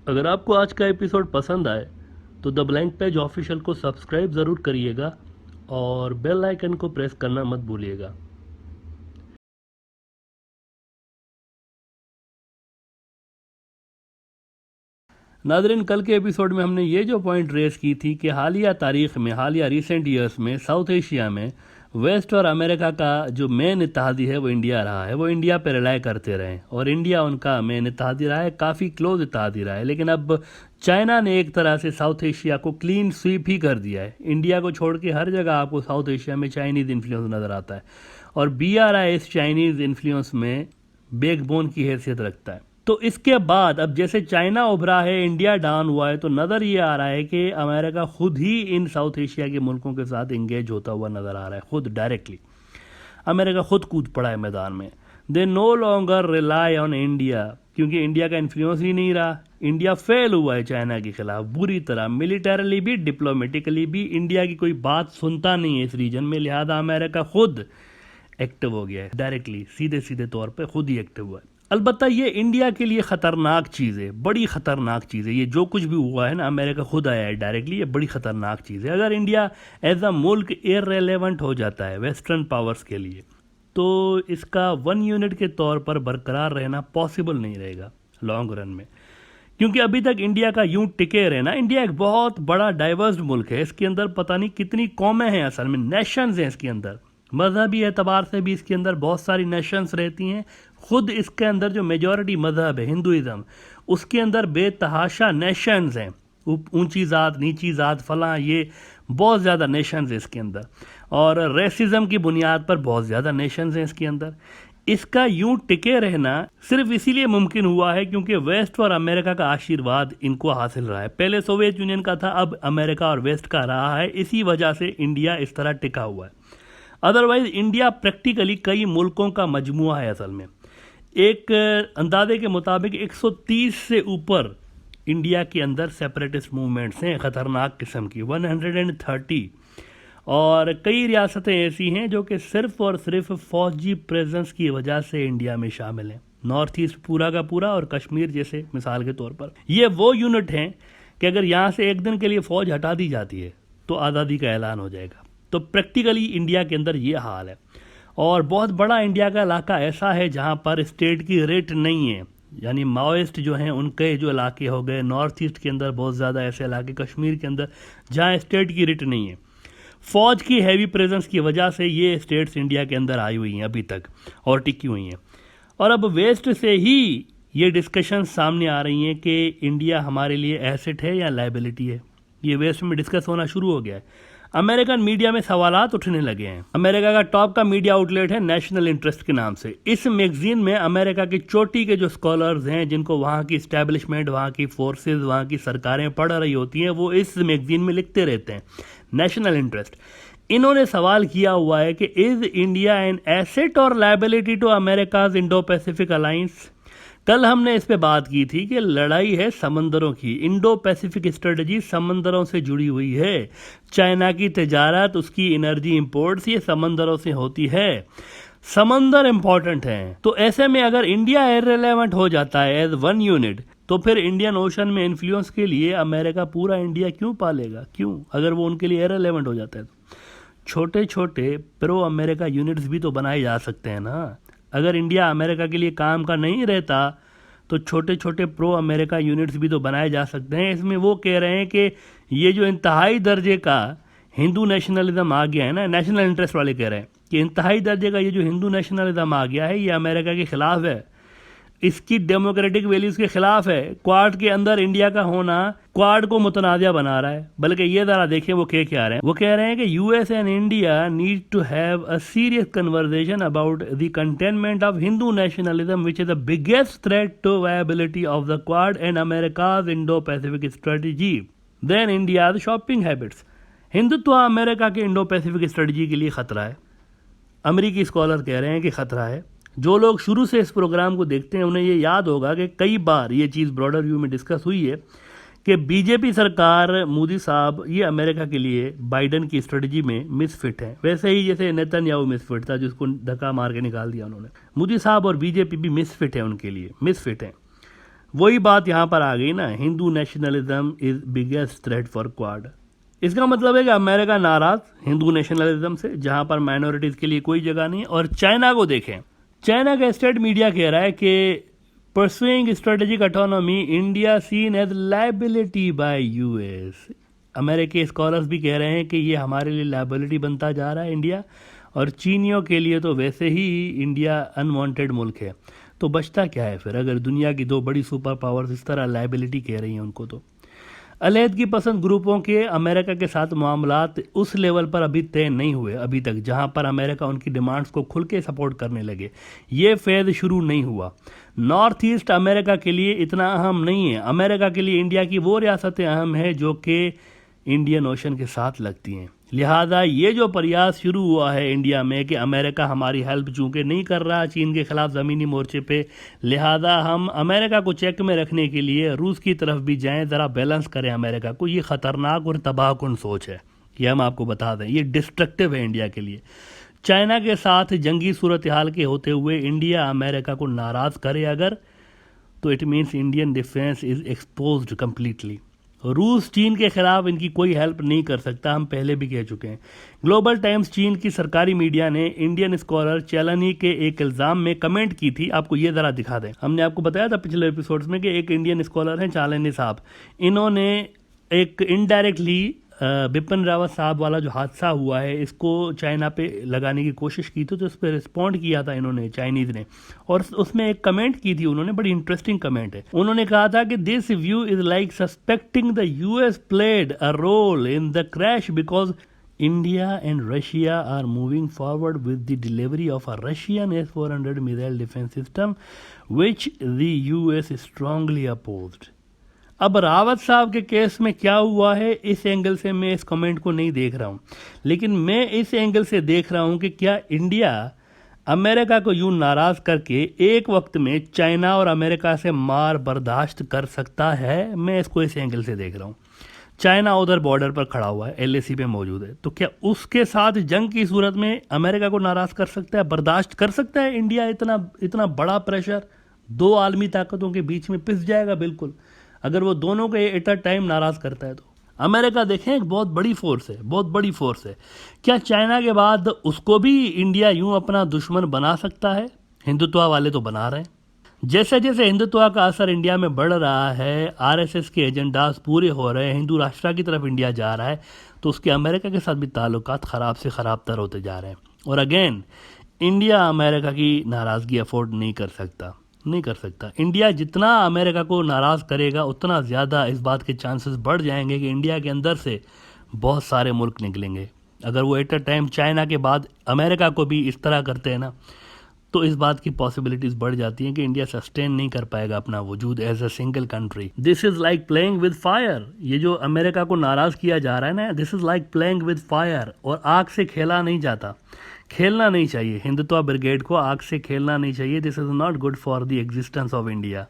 अगर आपको आज का एपिसोड पसंद आए तो द ब्लैंक पेज ऑफिशियल को सब्सक्राइब ज़रूर करिएगा और बेल आइकन को प्रेस करना मत भूलिएगा। नादरीन, कल के एपिसोड में हमने ये जो पॉइंट रेस की थी कि हालिया तारीख में, हालिया रिसेंट ईयर्स में साउथ एशिया में वेस्ट और अमेरिका का जो मेन इत्तेहादी है वो इंडिया रहा है। वो इंडिया पे रिलाय करते रहे और इंडिया उनका मेन इत्तेहादी रहा है, काफ़ी क्लोज इत्तेहादी रहा है। लेकिन अब चाइना ने एक तरह से साउथ एशिया को क्लीन स्वीप ही कर दिया है। इंडिया को छोड़ के हर जगह आपको साउथ एशिया में चाइनीज़ इन्फ्लुएंस नज़र आता है और BRI इस चाइनीज़ इन्फ्लुएंस में बैकबोन की हैसियत रखता है। तो इसके बाद अब जैसे चाइना उभरा है, इंडिया डाउन हुआ है, तो नज़र ये आ रहा है कि अमेरिका खुद ही इन साउथ एशिया के मुल्कों के साथ इंगेज होता हुआ नज़र आ रहा है। खुद डायरेक्टली अमेरिका खुद कूद पड़ा है मैदान में। They know longer rely on India, क्योंकि इंडिया का इन्फ्लुएंस ही नहीं रहा। इंडिया फेल हुआ है चाइना के खिलाफ बुरी तरह, मिलिटरली भी डिप्लोमेटिकली भी। इंडिया की कोई बात सुनता नहीं है इस रीजन में, लिहाजा अमेरिका खुद एक्टिव हो गया है, डायरेक्टली सीधे सीधे तौर पे खुद ही एक्टिव हुआ है। अलबत्ता ये इंडिया के लिए ख़तरनाक चीज़ है, बड़ी ख़तरनाक चीज़ है। ये जो कुछ भी हुआ है ना, अमेरिका खुद आया है डायरेक्टली, ये बड़ी ख़तरनाक चीज़ है। अगर इंडिया एज अ मुल्क इररिलेवेंट हो जाता है वेस्टर्न पावर्स के लिए, तो इसका वन यूनिट के तौर पर बरकरार रहना पॉसिबल नहीं रहेगा लॉन्ग रन में। क्योंकि अभी तक इंडिया का यूं टिके रहना, इंडिया एक बहुत बड़ा डाइवर्स मुल्क है। इसके अंदर पता नहीं कितनी कौमें हैं, असल में नेशंस हैं इसके अंदर। मजहबी एतबार से भी इसके अंदर बहुत सारी नेशंस रहती हैं। खुद इसके अंदर जो मेजॉरिटी मजहब है हिंदुइज़्म, उसके अंदर बेतहाशा नेशंस हैं। ऊंची ज़ात, नीची ज़ात, फलां, ये बहुत ज़्यादा नेशंस हैं इसके अंदर। और रेसिज्म की बुनियाद पर बहुत ज़्यादा नेशंस हैं इसके अंदर। इसका यूं टिके रहना सिर्फ इसीलिए मुमकिन हुआ है क्योंकि वेस्ट और अमेरिका का आशीर्वाद इनको हासिल रहा है। पहले सोवियत यूनियन का था, अब अमेरिका और वेस्ट का रहा है। इसी वजह से इंडिया इस तरह टिका हुआ है। अदरवाइज इंडिया प्रैक्टिकली कई मुल्कों का मजमुआ है। असल में एक अंदाजे के मुताबिक 130 से ऊपर इंडिया के अंदर सेपरेटिस्ट मूवमेंट्स हैं, ख़तरनाक किस्म की 130। और कई रियासतें ऐसी हैं जो कि सिर्फ और सिर्फ फौजी प्रेजेंस की वजह से इंडिया में शामिल हैं। नॉर्थ ईस्ट पूरा का पूरा और कश्मीर जैसे मिसाल के तौर पर, ये वो यूनिट हैं कि अगर यहाँ से एक दिन के लिए फ़ौज हटा दी जाती है तो आज़ादी का ऐलान हो जाएगा। तो प्रैक्टिकली इंडिया के अंदर ये हाल है। और बहुत बड़ा इंडिया का इलाका ऐसा है जहाँ पर स्टेट की रेट नहीं है, यानी माओइस्ट जो हैं उनके जो इलाके हो गए, नॉर्थ ईस्ट के अंदर बहुत ज़्यादा ऐसे इलाके, कश्मीर के अंदर, जहाँ स्टेट की रेट नहीं है। फ़ौज की हैवी प्रेजेंस की वजह से ये स्टेट्स इंडिया के अंदर आई हुई हैं अभी तक और टिकी हुई हैं। और अब वेस्ट से ही ये डिस्कशन सामने आ रही हैं कि इंडिया हमारे लिए एसेट है या लाइबिलिटी है। ये वेस्ट में डिस्कस होना शुरू हो गया है। अमेरिकन मीडिया में सवालात उठने लगे हैं। अमेरिका का टॉप का मीडिया आउटलेट है नेशनल इंटरेस्ट के नाम से। इस मैगजीन में अमेरिका की चोटी के जो स्कॉलर्स हैं, जिनको वहाँ की इस्टेब्लिशमेंट, वहाँ की फोर्सेस, वहाँ की सरकारें पढ़ रही होती हैं, वो इस मैगजीन में लिखते रहते हैं, नेशनल इंटरेस्ट। इन्होंने सवाल किया हुआ है कि इज इंडिया एन एसेट और liability to America's Indo Pacific alliance. कल हमने इस पे बात की थी कि लड़ाई है समंदरों की, इंडो पैसिफिक स्ट्रेटजी समंदरों से जुड़ी हुई है। चाइना की तजारत, उसकी एनर्जी इंपोर्ट्स, ये समंदरों से होती है। समंदर इंपॉर्टेंट हैं। तो ऐसे में अगर इंडिया इररिलेवेंट हो जाता है एज वन यूनिट, तो फिर इंडियन ओशन में इन्फ्लुएंस के लिए अमेरिका पूरा इंडिया क्यों पालेगा? क्यों, अगर वो उनके लिए इररिलेवेंट हो जाता है तो छोटे छोटे प्रो अमेरिका यूनिट्स भी तो बनाए जा सकते हैं ना। अगर इंडिया अमेरिका के लिए काम का नहीं रहता तो छोटे छोटे प्रो अमेरिका यूनिट्स भी तो बनाए जा सकते हैं। इसमें वो कह रहे हैं कि ये जो इंतहाई दर्जे का हिंदू नेशनलिज्म आ गया है ना, नेशनल इंटरेस्ट वाले कह रहे हैं कि इंतहाई दर्जे का ये जो हिंदू नेशनलिज्म आ गया है, ये अमेरिका के खिलाफ है, इसकी डेमोक्रेटिक वैल्यूज़ के खिलाफ है। क्वाड के अंदर इंडिया का होना क्वाड को मुतनाज़ा बना रहा है। बल्कि ये ज़रा देखें वो क्या कह रहे हैं। वो कह रहे हैं कि US and India need to have a serious conversation about the containment of Hindu nationalism which is the biggest threat to viability of the Quad and America's Indo Pacific strategy then India's shopping habits. Hindutva America के Indo Pacific strategy के लिए खतरा है। अमेरिकी scholar कह रहे हैं कि खतरा है। जो लोग शुरू से इस प्रोग्राम को देखते हैं उन्हें ये याद होगा कि कई बार ये चीज़ ब्रॉडर व्यू में डिस्कस हुई है कि बीजेपी सरकार, मोदी साहब, ये अमेरिका के लिए बाइडन की स्ट्रेटजी में मिसफिट है। वैसे ही जैसे नेतन्याहू मिसफिट था जिसको धक्का मार के निकाल दिया उन्होंने, मोदी साहब और बीजेपी भी मिसफिट है, उनके लिए मिसफिट है। वही बात यहाँ पर आ गई ना, Hindu nationalism is biggest threat for quad. इसका मतलब है कि अमेरिका नाराज हिंदू नेशनलिज्म से, जहां पर माइनॉरिटीज के लिए कोई जगह नहीं। और चाइना को देखें, चाइना का स्टेट मीडिया कह रहा है कि pursuing strategic autonomy India seen as liability by US. अमेरिकी स्कॉलर्स भी कह रहे हैं कि ये हमारे लिए लायबिलिटी बनता जा रहा है इंडिया, और चीनियों के लिए तो वैसे ही इंडिया अनवांटेड मुल्क है। तो बचता क्या है फिर, अगर दुनिया की दो बड़ी सुपर पावर्स इस तरह लायबिलिटी कह रही हैं उनको। तो अलहदगी पसंद ग्रुपों के अमेरिका के साथ मामलात उस लेवल पर अभी तय नहीं हुए अभी तक, जहां पर अमेरिका उनकी डिमांड्स को खुल के सपोर्ट करने लगे। ये फेज शुरू नहीं हुआ। नॉर्थ ईस्ट अमेरिका के लिए इतना अहम नहीं है। अमेरिका के लिए इंडिया की वो रियासतें अहम है जो कि इंडियन ओशन के साथ लगती हैं। लिहाजा ये जो प्रयास शुरू हुआ है इंडिया में कि अमेरिका हमारी हेल्प चूंकि नहीं कर रहा चीन के खिलाफ ज़मीनी मोर्चे पे, लिहाजा हम अमेरिका को चेक में रखने के लिए रूस की तरफ भी जाएं, ज़रा बैलेंस करें अमेरिका को। ये ख़तरनाक और तबाहकुन सोच है, ये हम आपको बता दें, ये डिस्ट्रक्टिव है इंडिया के लिए। चाइना के साथ जंगी सूरत हाल के होते हुए इंडिया अमेरिका को नाराज़ करे अगर, तो it means Indian defence is exposed completely. रूस चीन के खिलाफ इनकी कोई हेल्प नहीं कर सकता, हम पहले भी कह चुके हैं। ग्लोबल टाइम्स चीन की सरकारी मीडिया ने इंडियन स्कॉलर चैलानी के एक इल्ज़ाम में कमेंट की थी। आपको ये ज़रा दिखा दें। हमने आपको बताया था पिछले एपिसोड्स में कि एक इंडियन स्कॉलर हैं चालानी साहब, इन्होंने एक इनडायरेक्टली बिपिन रावत साहब वाला जो हादसा हुआ है इसको चाइना पे लगाने की कोशिश की थी, तो उस पर रिस्पॉन्ड किया था इन्होंने, चाइनीज़ ने। और उसमें एक कमेंट की थी उन्होंने, बड़ी इंटरेस्टिंग कमेंट है। उन्होंने कहा था कि this view is like suspecting the US played a role in the crash because India and Russia are moving forward with the delivery of a Russian S-400 missile defense system, which the US strongly opposed. अब रावत साहब के case में क्या हुआ है, इस angle से मैं इस कमेंट को नहीं देख रहा हूँ, लेकिन मैं इस एंगल से देख रहा हूँ कि क्या इंडिया अमेरिका को यूं नाराज करके एक वक्त में चाइना और अमेरिका से मार बर्दाश्त कर सकता है। मैं इसको इस एंगल से देख रहा हूँ। चाइना उधर बॉर्डर पर खड़ा हुआ है, एलएसी पे मौजूद है, तो क्या उसके साथ जंग की सूरत में अमेरिका को नाराज कर सकता है, बर्दाश्त कर सकता है इंडिया? इतना बड़ा प्रेशर दो आलमी ताकतों के बीच में पिस जाएगा बिल्कुल, अगर वो दोनों को एट अ टाइम नाराज करता है। तो अमेरिका देखें एक बहुत बड़ी फोर्स है, बहुत बड़ी फोर्स है। क्या चाइना के बाद उसको भी इंडिया यूं अपना दुश्मन बना सकता है? हिंदुत्व वाले तो बना रहे हैं। जैसे जैसे हिंदुत्व का असर इंडिया में बढ़ रहा है, आरएसएस के एजेंडाज पूरे हो रहे हैं, हिंदू राष्ट्र की तरफ इंडिया जा रहा है, तो उसके अमेरिका के साथ भी ताल्लुकात ख़राब से ख़राब तर होते जा रहे हैं। और अगेन इंडिया अमेरिका की नाराज़गी अफोर्ड नहीं कर सकता। इंडिया जितना अमेरिका को नाराज़ करेगा उतना ज़्यादा इस बात के चांसेस बढ़ जाएंगे कि इंडिया के अंदर से बहुत सारे मुल्क निकलेंगे। अगर वो एट अ टाइम चाइना के बाद अमेरिका को भी इस तरह करते हैं ना, तो इस बात की पॉसिबिलिटीज बढ़ जाती हैं कि इंडिया सस्टेन नहीं कर पाएगा अपना वजूद as a single country. This is like playing with fire. ये जो अमेरिका को नाराज किया जा रहा है ना, this is like playing with fire. और आग से खेला नहीं जाता, खेलना नहीं चाहिए। हिंदुत्व ब्रिगेड को आग से खेलना नहीं चाहिए। This is not good for the existence of India.